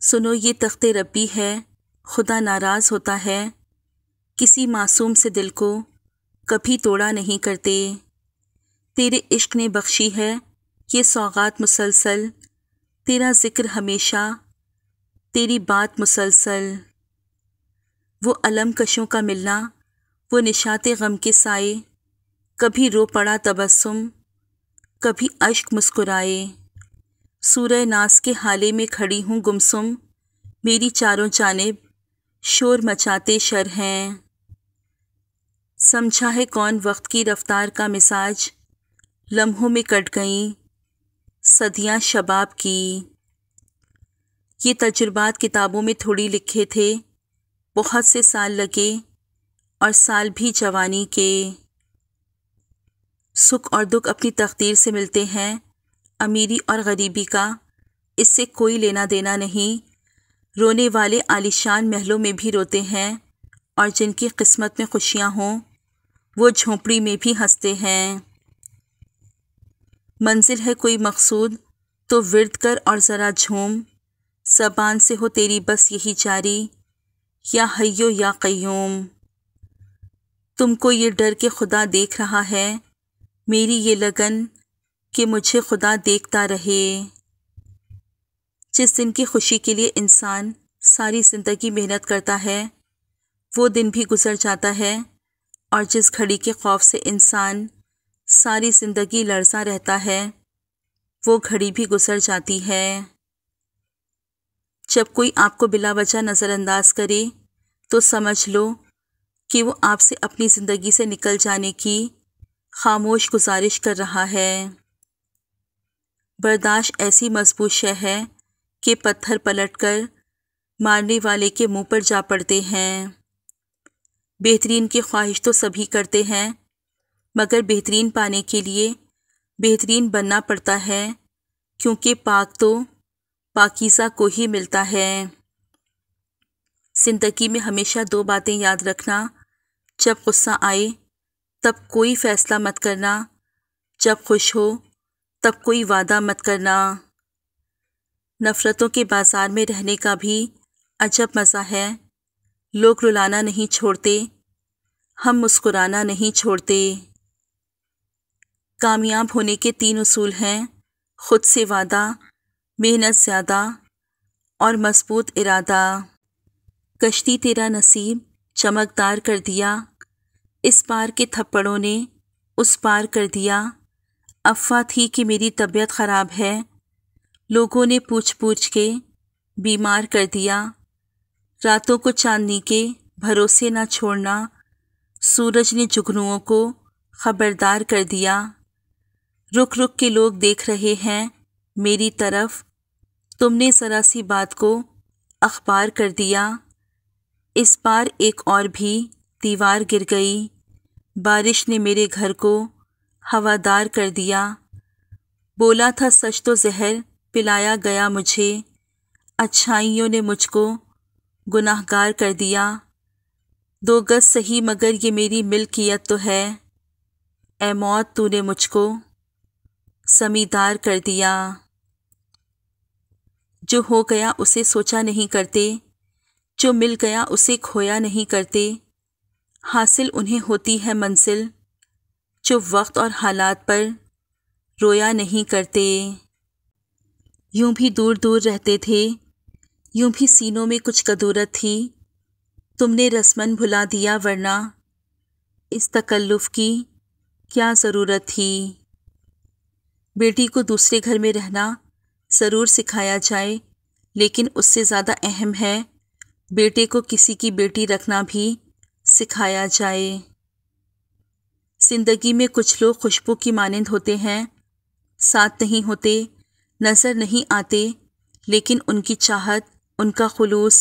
سنو یہ تخت ربی ہے، خدا ناراض ہوتا ہے، کسی معصوم سے دل کو کبھی توڑا نہیں کرتے۔ تیرے عشق نے بخشی ہے یہ سوغات مسلسل، تیرا ذکر ہمیشہ، تیری بات مسلسل۔ وہ علم کشوں کا ملنا، وہ نشاط غم کے سائے، کبھی رو پڑا تبسم، کبھی اشک مسکرائے۔ سورہ ناس کے حالے میں کھڑی ہوں گمسم، میری چاروں جانب شور مچاتے شر ہیں۔ سمجھا ہے کون وقت کی رفتار کا مزاج، لمحوں میں کٹ گئیں صدیاں شباب کی۔ یہ تجربات کتابوں میں تھوڑی لکھے تھے، بہت سے سال لگے اور سال بھی جوانی کے۔ سکھ اور دکھ اپنی تقدیر سے ملتے ہیں، امیری اور غریبی کا اس سے کوئی لینا دینا نہیں۔ رونے والے عالیشان محلوں میں بھی روتے ہیں، اور جن کی قسمت میں خوشیاں ہوں وہ جھونپڑی میں بھی ہنستے ہیں۔ منزل ہے کوئی مقصود تو ورد کر اور ذرا جھوم، زبان سے ہو تیری بس یہی جاری، یا حیو یا قیوم۔ تم کو یہ ڈر کہ خدا دیکھ رہا ہے، میری یہ لگن کہ مجھے خدا دیکھتا رہے۔ جس دن کی خوشی کے لیے انسان ساری زندگی محنت کرتا ہے وہ دن بھی گزر جاتا ہے، اور جس گھڑی کے خوف سے انسان ساری زندگی لرزاں رہتا ہے وہ گھڑی بھی گزر جاتی ہے۔ جب کوئی آپ کو بلا وجہ نظر انداز کرے تو سمجھ لو کہ وہ آپ سے اپنی زندگی سے نکل جانے کی خاموش گزارش کر رہا ہے۔ برداشت ایسی مضبوط شے ہے کہ پتھر پلٹ کر مارنے والے کے منہ پر جا پڑتے ہیں۔ بہترین کی خواہش تو سبھی کرتے ہیں، مگر بہترین پانے کے لیے بہترین بننا پڑتا ہے، کیونکہ پاک تو پاکیزہ کو ہی ملتا ہے۔ زندگی میں ہمیشہ دو باتیں یاد رکھنا، جب غصہ آئے تب کوئی فیصلہ مت کرنا، جب خوش ہو تب کوئی وعدہ مت کرنا۔ نفرتوں کے بازار میں رہنے کا بھی عجب مزہ ہے، لوگ رلانا نہیں چھوڑتے، ہم مسکرانا نہیں چھوڑتے۔ کامیاب ہونے کے 3 اصول ہیں، خود سے وعدہ، محنت زیادہ اور مضبوط ارادہ۔ کشتی تیرا نصیب چمکدار کر دیا، اس پار کے تھپڑوں نے اس پار کر دیا۔ افواہ تھی کہ میری طبیعت خراب ہے، لوگوں نے پوچھ پوچھ کے بیمار کر دیا۔ راتوں کو چاندنی کے بھروسے نہ چھوڑنا، سورج نے جگنوؤں کو خبردار کر دیا۔ رک رک کے لوگ دیکھ رہے ہیں میری طرف، تم نے ذرا سی بات کو اخبار کر دیا۔ اس بار ایک اور بھی دیوار گر گئی، بارش نے میرے گھر کو ہوادار کر دیا۔ بولا تھا سچ تو زہر پلایا گیا مجھے، اچھائیوں نے مجھ کو گناہگار کر دیا۔ 2 گز سہی مگر یہ میری ملکیت تو ہے، اے موت تو نے مجھ کو زمیندار کر دیا۔ جو ہو گیا اسے سوچا نہیں کرتے، جو مل گیا اسے کھویا نہیں کرتے۔ حاصل انہیں ہوتی ہے منزل جو وقت اور حالات پر رویا نہیں کرتے۔ یوں بھی دور دور رہتے تھے، یوں بھی سینوں میں کچھ کدورت تھی، تم نے رسماً بھلا دیا ورنہ اس تکلف کی کیا ضرورت تھی۔ بیٹی کو دوسرے گھر میں رہنا ضرور سکھایا جائے، لیکن اس سے زیادہ اہم ہے بیٹے کو کسی کی بیٹی رکھنا بھی سکھایا جائے۔ زندگی میں کچھ لوگ خوشبو کی مانند ہوتے ہیں، ساتھ نہیں ہوتے، نظر نہیں آتے، لیکن ان کی چاہت، ان کا خلوص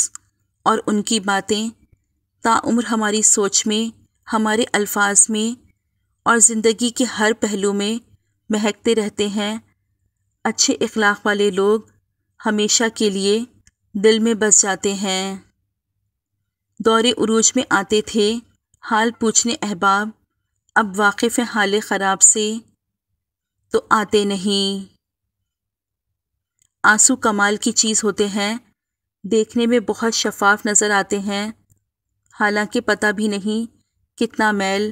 اور ان کی باتیں تاعمر ہماری سوچ میں، ہمارے الفاظ میں اور زندگی کے ہر پہلو میں مہکتے رہتے ہیں۔ اچھے اخلاق والے لوگ ہمیشہ کے لیے دل میں بس جاتے ہیں۔ دور عروج میں آتے تھے حال پوچھنے احباب، اب واقف ہیں حال خراب سے تو آتے نہیں۔ آنسو کمال کی چیز ہوتے ہیں، دیکھنے میں بہت شفاف نظر آتے ہیں، حالانکہ پتہ بھی نہیں کتنا میل،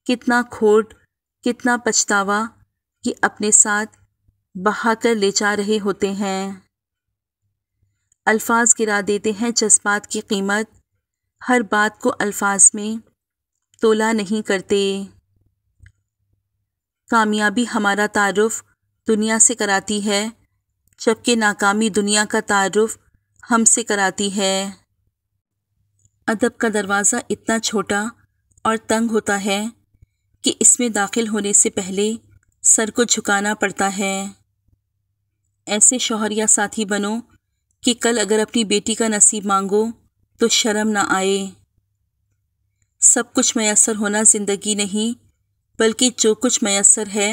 کتنا کھوٹ، کتنا پچھتاوا یہ اپنے ساتھ بہا کر لے جا رہے ہوتے ہیں۔ الفاظ گرا دیتے ہیں جذبات کی قیمت، ہر بات کو الفاظ میں تولا نہیں کرتے۔ کامیابی ہمارا تعارف دنیا سے کراتی ہے، جبکہ ناکامی دنیا کا تعارف ہم سے کراتی ہے۔ ادب کا دروازہ اتنا چھوٹا اور تنگ ہوتا ہے کہ اس میں داخل ہونے سے پہلے سر کو جھکانا پڑتا ہے۔ ایسے شوہر یا ساتھی بنو کہ کل اگر اپنی بیٹی کا نصیب مانگو تو شرم نہ آئے۔ سب کچھ میسر ہونا زندگی نہیں، بلکہ جو کچھ میسر ہے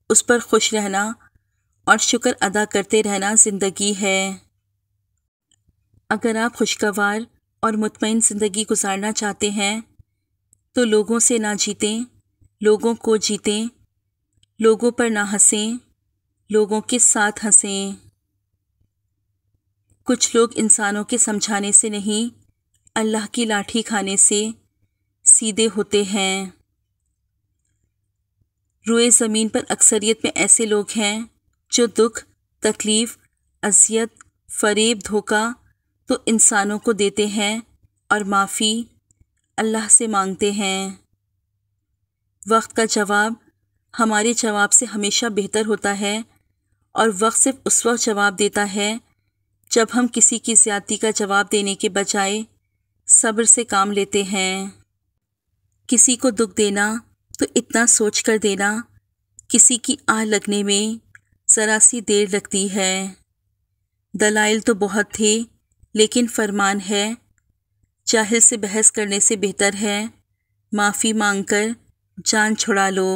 اس پر خوش رہنا اور شکر ادا کرتے رہنا زندگی ہے۔ اگر آپ خوشگوار اور مطمئن زندگی گزارنا چاہتے ہیں تو لوگوں سے نہ جیتیں، لوگوں کو جیتیں، لوگوں پر نہ ہنسیں، لوگوں کے ساتھ ہنسیں۔ کچھ لوگ انسانوں کے سمجھانے سے نہیں، اللہ کی لاٹھی کھانے سے سیدھے ہوتے ہیں۔ روئے زمین پر اکثریت میں ایسے لوگ ہیں جو دکھ، تکلیف، اذیت، فریب، دھوکہ تو انسانوں کو دیتے ہیں اور معافی اللہ سے مانگتے ہیں۔ وقت کا جواب ہمارے جواب سے ہمیشہ بہتر ہوتا ہے، اور وقت صرف اس وقت جواب دیتا ہے جب ہم کسی کی زیادتی کا جواب دینے کے بجائے صبر سے کام لیتے ہیں۔ کسی کو دکھ دینا تو اتنا سوچ کر دینا، کسی کی آہ لگنے میں ذرا سی دیر لگتی ہے۔ دلائل تو بہت تھے لیکن فرمان ہے، جاہل سے بحث کرنے سے بہتر ہے معافی مانگ کر جان چھڑا لو۔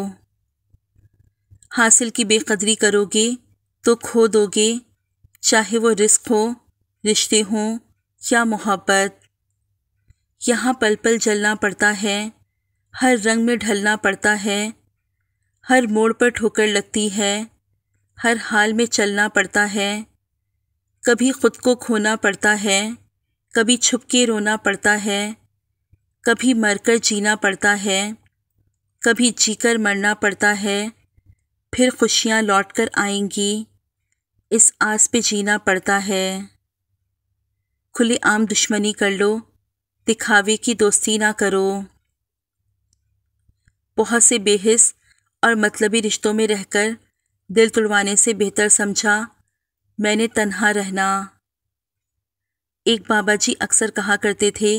حاصل کی بے قدری کرو گے تو کھو دو گے، چاہے وہ رزق ہو، رشتے ہوں یا محبت۔ یہاں پل پل جلنا پڑتا ہے، ہر رنگ میں ڈھلنا پڑتا ہے، ہر موڑ پر ٹھوکر لگتی ہے، ہر حال میں چلنا پڑتا ہے۔ کبھی خود کو کھونا پڑتا ہے، کبھی چھپ کے رونا پڑتا ہے، کبھی مر کر جینا پڑتا ہے، کبھی جی کر مرنا پڑتا ہے، پھر خوشیاں لوٹ کر آئیں گی، اس آس پہ جینا پڑتا ہے۔ کھلے عام دشمنی کر لو، دکھاوے کی دوستی نہ کرو۔ بہت سے بے حس اور مطلبی رشتوں میں رہ کر دل توڑوانے سے بہتر سمجھا میں نے تنہا رہنا۔ ایک بابا جی اکثر کہا کرتے تھے،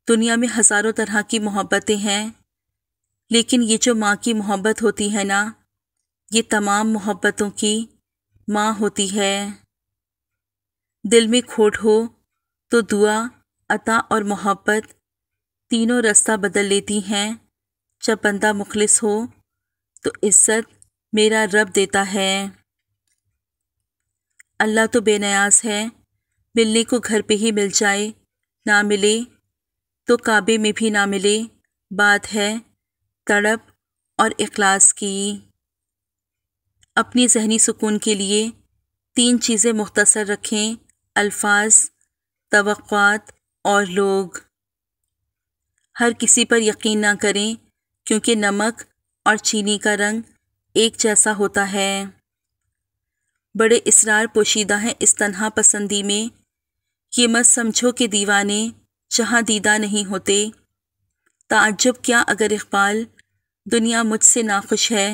دنیا میں ہزاروں طرح کی محبتیں ہیں، لیکن یہ جو ماں کی محبت ہوتی ہے نا، یہ تمام محبتوں کی ماں ہوتی ہے۔ دل میں کھوٹ ہو تو دعا، عطا اور محبت تینوں رستہ بدل لیتی ہیں۔ جب بندہ مخلص ہو تو عزت میرا رب دیتا ہے۔ اللہ تو بے نیاز ہے، ملنے کو گھر پہ ہی مل جائے، نہ ملے تو کعبے میں بھی نہ ملے، بات ہے تڑپ اور اخلاص کی۔ اپنی ذہنی سکون کے لیے 3 چیزیں مختصر رکھیں: الفاظ، توقعات اور لوگ۔ ہر کسی پر یقین نہ کریں، کیونکہ نمک اور چینی کا رنگ ایک جیسا ہوتا ہے۔ بڑے اسرار پوشیدہ ہیں اس تنہا پسندی میں، یہ مت سمجھو کہ دیوانے جہاں دیدہ نہیں ہوتے۔ تعجب کیا اگر اقبال، دنیا مجھ سے ناخوش ہے،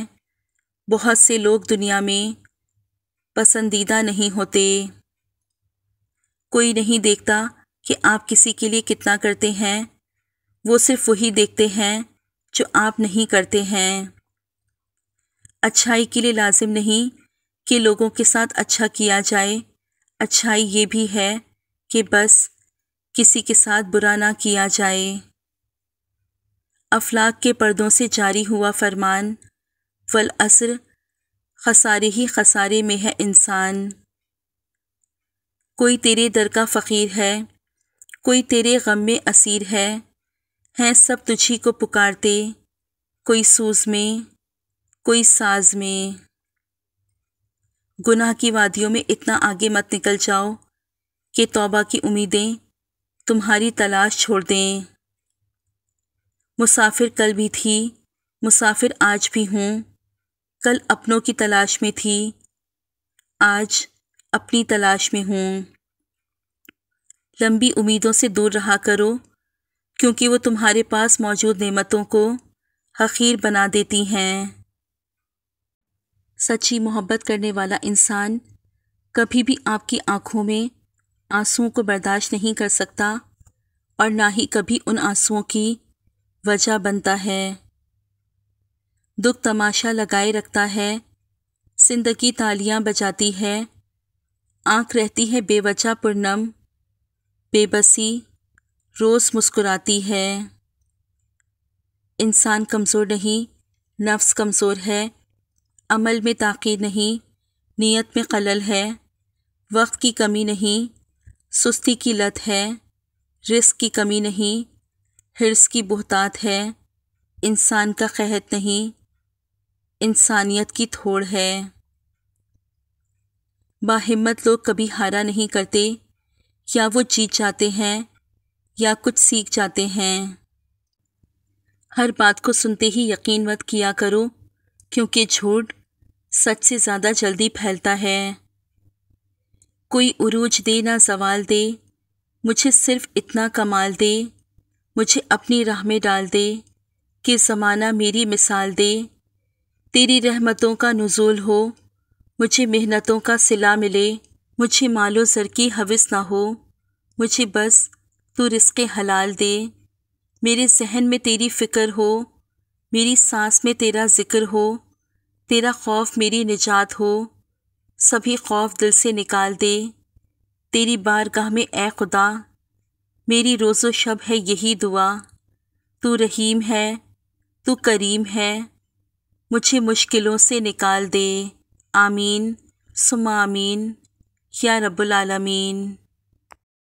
بہت سے لوگ دنیا میں پسندیدہ نہیں ہوتے۔ کوئی نہیں دیکھتا کہ آپ کسی کے لیے کتنا کرتے ہیں، وہ صرف وہی دیکھتے ہیں جو آپ نہیں کرتے ہیں۔ اچھائی کے لیے لازم نہیں کہ لوگوں کے ساتھ اچھا کیا جائے، اچھائی یہ بھی ہے کہ بس کسی کے ساتھ برا نہ کیا جائے۔ افلاک کے پردوں سے جاری ہوا فرمان، والعصر، خسارے ہی خسارے میں ہے انسان۔ کوئی تیرے در کا فقیر ہے، کوئی تیرے غم میں اسیر ہے، ہیں سب تجھی کو پکارتے، کوئی سوز میں، کوئی ساز میں۔ گناہ کی وادیوں میں اتنا آگے مت نکل جاؤ کہ کہ توبہ کی امیدیں تمہاری تلاش چھوڑ دیں۔ مسافر کل بھی تھی، مسافر آج بھی ہوں، کل اپنوں کی تلاش میں تھی، آج اپنی تلاش میں ہوں۔ لمبی امیدوں سے دور رہا کرو، کیونکہ وہ تمہارے پاس موجود نعمتوں کو حقیر بنا دیتی ہیں۔ سچی محبت کرنے والا انسان کبھی بھی آپ کی آنکھوں میں آنسوؤں کو برداشت نہیں کر سکتا اور نہ ہی کبھی ان آنسوؤں کی وجہ بنتا ہے۔ دکھ تماشا لگائے رکھتا ہے، زندگی تالیاں بجاتی ہے، آنکھ رہتی ہے بے وجہ پرنم، بے بسی روز مسکراتی ہے۔ انسان کمزور نہیں، نفس کمزور ہے، عمل میں تاخیر نہیں، نیت میں خلل ہے، وقت کی کمی نہیں، سستی کی لت ہے، رزق کی کمی نہیں، حرص کی بہتات ہے، انسان کا قحط نہیں، انسانیت کی تھوڑ ہے۔ باہمت لوگ کبھی ہارا نہیں کرتے، یا وہ جیت جاتے ہیں یا کچھ سیکھ جاتے ہیں۔ ہر بات کو سنتے ہی یقین مت کیا کرو، کیونکہ جھوٹ سچ سے زیادہ جلدی پھیلتا ہے۔ کوئی عروج دے نہ زوال دے، مجھے صرف اتنا کمال دے، مجھے اپنی راہ میں ڈال دے کہ زمانہ میری مثال دے۔ تیری رحمتوں کا نزول ہو، مجھے محنتوں کا صلہ ملے، مجھے مال و زر کی ہوس نہ ہو، مجھے بس تو رزق حلال دے۔ میرے ذہن میں تیری فکر ہو، میری سانس میں تیرا ذکر ہو، تیرا خوف میری نجات ہو، سبھی خوف دل سے نکال دے۔ تیری بارگاہ میں اے خدا میری روز و شب ہے یہی دعا، تو رحیم ہے، تو کریم ہے، مجھے مشکلوں سے نکال دے۔ آمین ثم آمین یا رب العالمین۔